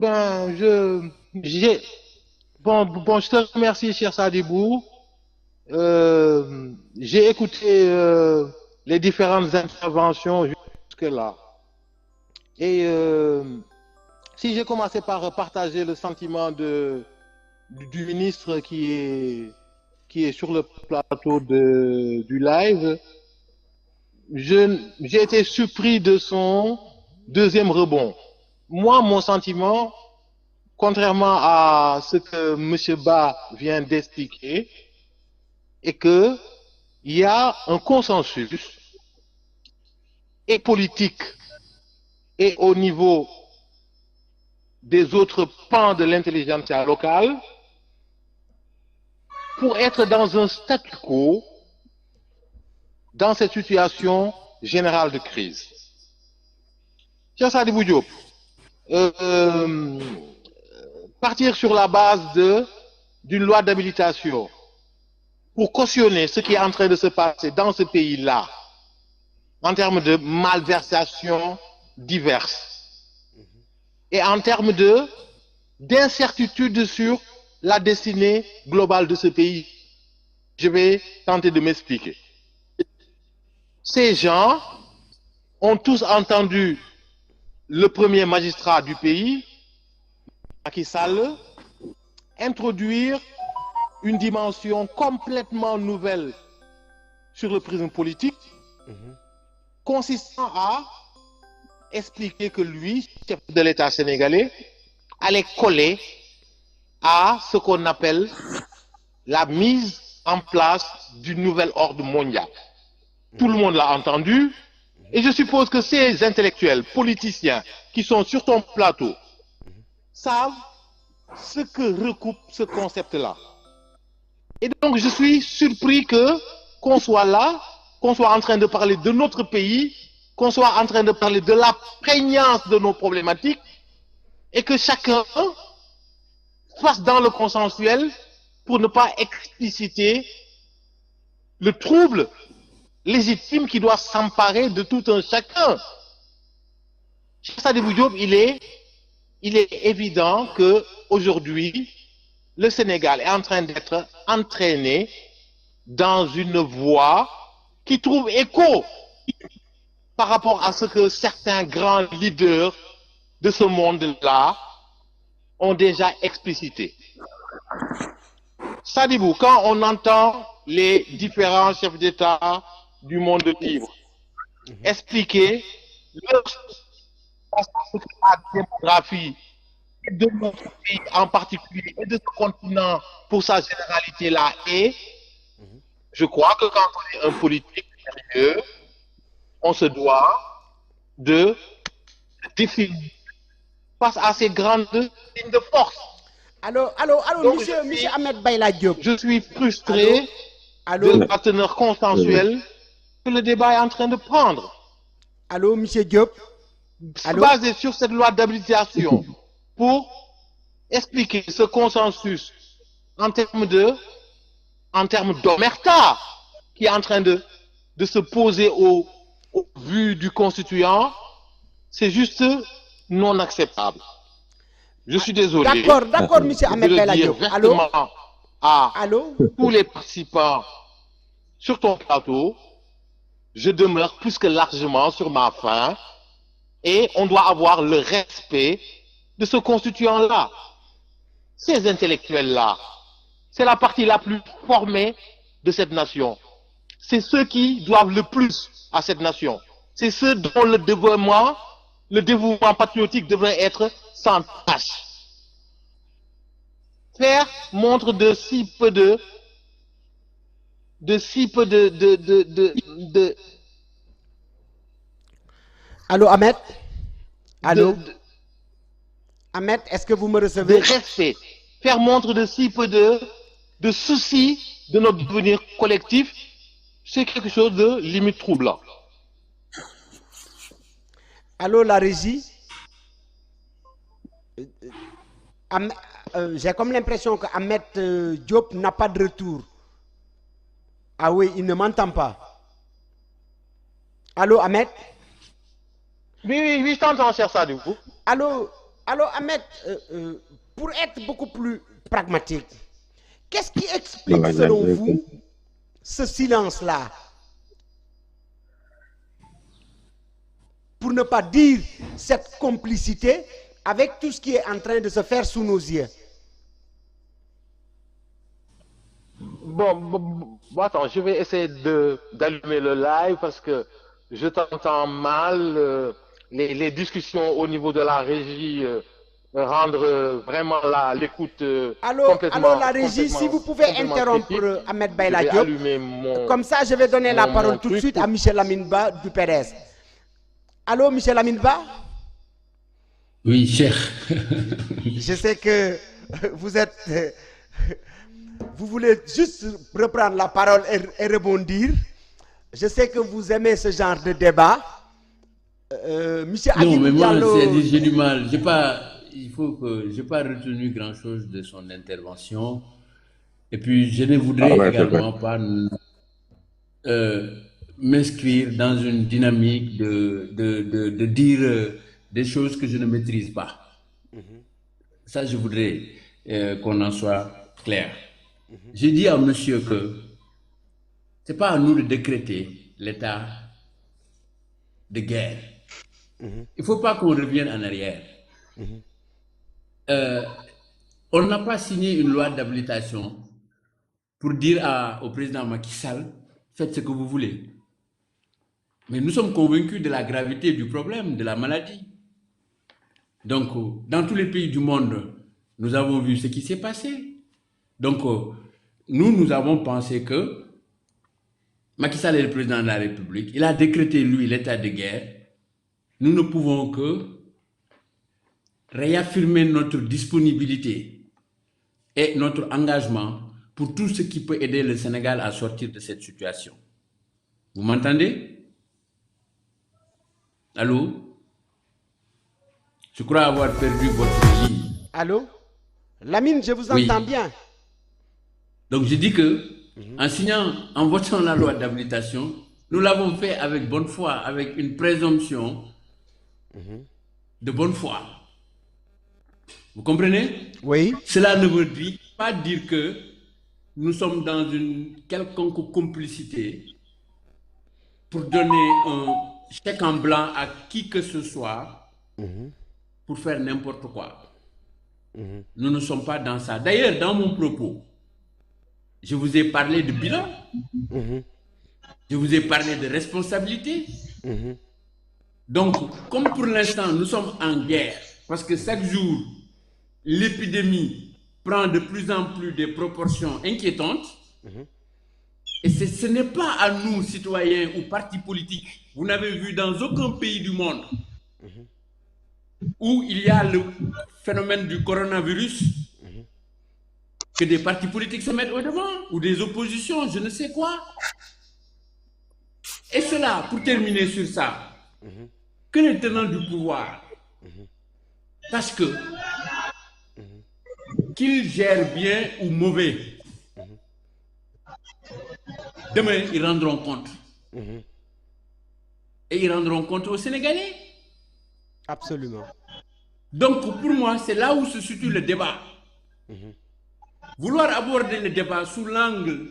Ben, j'ai, bon, je te remercie, cher Sadibou. J'ai écouté les différentes interventions jusque-là. Et si j'ai commencé par partager le sentiment du ministre qui est sur le plateau du live, j'ai été surpris de son deuxième rebond. Moi, mon sentiment, contrairement à ce que M. Ba vient d'expliquer, est que il y a un consensus et politique et au niveau des autres pans de l'intelligentsia locale pour être dans un statu quo dans cette situation générale de crise. Cheikh Sadibou Diop, euh, partir sur la base d'une loi d'habilitation pour cautionner ce qui est en train de se passer dans ce pays-là, en termes de malversations diverses et en termes d'incertitude sur la destinée globale de ce pays. Je vais tenter de m'expliquer. Ces gens ont tous entendu le premier magistrat du pays, Macky Sall, introduire une dimension complètement nouvelle sur le prisme politique, consistant à expliquer que lui, chef de l'État sénégalais, allait coller à ce qu'on appelle la mise en place du nouvel ordre mondial. Tout le monde l'a entendu, et je suppose que ces intellectuels, politiciens qui sont sur ton plateau savent ce que recoupe ce concept-là. Et donc, je suis surpris qu'on soit là, qu'on soit en train de parler de notre pays, qu'on soit en train de parler de la prégnance de nos problématiques, et que chacun fasse dans le consensuel pour ne pas expliciter le trouble légitime qui doit s'emparer de tout un chacun. Cheikh Sadibou Diop, il est évident que aujourd'hui, le Sénégal est en train d'être entraîné dans une voie qui trouve écho par rapport à ce que certains grands leaders de ce monde-là ont déjà explicité. Sadibou, quand on entend les différents chefs d'État du monde libre expliquer leur la démographie de notre pays en particulier et de ce continent pour sa généralité là, et je crois que quand on est un politique sérieux, on se doit de définir face à ces grandes lignes de force. Allô, monsieur Ahmed Bayla Diop. Je suis frustré de la teneur consensuelle que le débat est en train de prendre. Allô, monsieur Diop. Basé sur cette loi d'habilitation pour expliquer ce consensus en termes d'omerta qui est en train de se poser au vu du constituant, c'est juste non acceptable. Je suis désolé. D'accord, monsieur Ahmed Bayla Diop. Allô, tous les participants sur ton plateau, je demeure plus que largement sur ma faim et on doit avoir le respect de ce constituant-là. Ces intellectuels-là, c'est la partie la plus formée de cette nation. C'est ceux qui doivent le plus à cette nation. C'est ceux dont le dévouement patriotique devrait être sans tâche. Faire montre de si peu Allô, Ahmed. Allô. Ahmed, est-ce que vous me recevez? De respect. Faire montre de si peu de soucis de notre devenir collectif, c'est quelque chose de limite troublant. Allô, la régie. J'ai comme l'impression que Ahmed Diop n'a pas de retour. Ah oui, il ne m'entend pas. Allô, Ahmed? Oui, je t'entends, cher Sadibou. Allô, Alors, Ahmed, pour être beaucoup plus pragmatique, qu'est-ce qui explique, selon vous, ce silence-là? Pour ne pas dire cette complicité avec tout ce qui est en train de se faire sous nos yeux. Bon, attends, je vais essayer d'allumer le live parce que je t'entends mal. Les discussions au niveau de la régie rendent vraiment l'écoute Alors, la régie, si vous pouvez interrompre Ahmed Baïla Diop, comme ça je vais donner la parole tout de suite à Michel Aminba du PDS. Allô, Michel Aminba? Oui, cher. Je sais que vous êtes... Vous voulez juste reprendre la parole et rebondir. Je sais que vous aimez ce genre de débat. Monsieur Non, mais moi, Diallo... j'ai du mal. J'ai pas retenu grand-chose de son intervention. Et puis, je ne voudrais également pas m'inscrire dans une dynamique de dire des choses que je ne maîtrise pas. Ça, je voudrais qu'on en soit clair. J'ai dit à monsieur que ce n'est pas à nous de décréter l'état de guerre. Il ne faut pas qu'on revienne en arrière. On n'a pas signé une loi d'habilitation pour dire au président Macky Sall, faites ce que vous voulez. Mais nous sommes convaincus de la gravité du problème, de la maladie. Donc, dans tous les pays du monde, nous avons vu ce qui s'est passé. Donc, nous avons pensé que Macky Sall est le président de la République. Il a décrété, lui, l'état de guerre. Nous ne pouvons que réaffirmer notre disponibilité et notre engagement pour tout ce qui peut aider le Sénégal à sortir de cette situation. Vous m'entendez? Allô? Je crois avoir perdu votre ligne. Allô? Lamine, je vous entends bien. Donc je dis que, en votant la loi d'habilitation, nous l'avons fait avec bonne foi, avec une présomption de bonne foi. Vous comprenez? Oui. Cela ne veut pas dire que nous sommes dans une quelconque complicité pour donner un chèque en blanc à qui que ce soit pour faire n'importe quoi. Nous ne sommes pas dans ça. D'ailleurs, dans mon propos, je vous ai parlé de bilan. Je vous ai parlé de responsabilité. Donc, comme pour l'instant, nous sommes en guerre, parce que chaque jour, l'épidémie prend de plus en plus des proportions inquiétantes, et ce n'est pas à nous, citoyens ou partis politiques, vous n'avez vu dans aucun pays du monde où il y a le phénomène du coronavirus, que des partis politiques se mettent au devant, ou des oppositions, je ne sais quoi. Et cela, pour terminer sur ça, que les tenants du pouvoir sachent que qu'ils gèrent bien ou mauvais, demain ils rendront compte. Et ils rendront compte aux Sénégalais. Absolument. Donc pour moi, c'est là où se situe le débat. Vouloir aborder le débat sous l'angle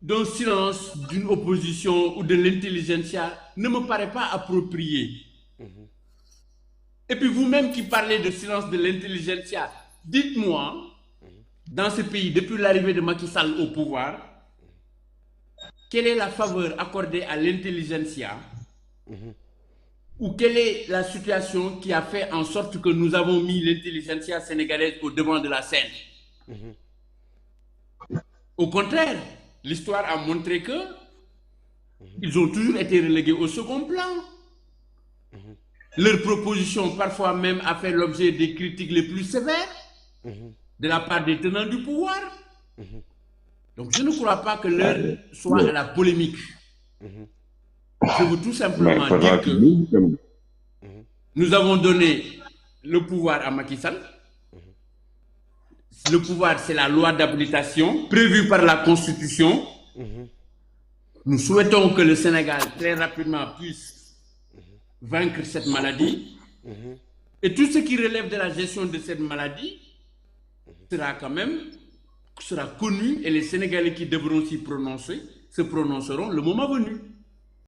d'un silence, d'une opposition ou de l'intelligentsia ne me paraît pas approprié. Et puis vous-même qui parlez de silence de l'intelligentsia, dites-moi, dans ce pays, depuis l'arrivée de Macky Sall au pouvoir, quelle est la faveur accordée à l'intelligentsia ou quelle est la situation qui a fait en sorte que nous avons mis l'intelligentsia sénégalaise au devant de la scène? Au contraire, l'histoire a montré que ils ont toujours été relégués au second plan. Leur proposition, parfois même, a fait l'objet des critiques les plus sévères de la part des tenants du pouvoir. Donc je ne crois pas que l'heure soit à la polémique. Je veux tout simplement dire que nous avons donné le pouvoir à Macky Sall. Le pouvoir, c'est la loi d'habilitation prévue par la Constitution. Nous souhaitons que le Sénégal, très rapidement, puisse vaincre cette maladie. Et tout ce qui relève de la gestion de cette maladie sera connu et les Sénégalais qui devront s'y prononcer se prononceront le moment venu.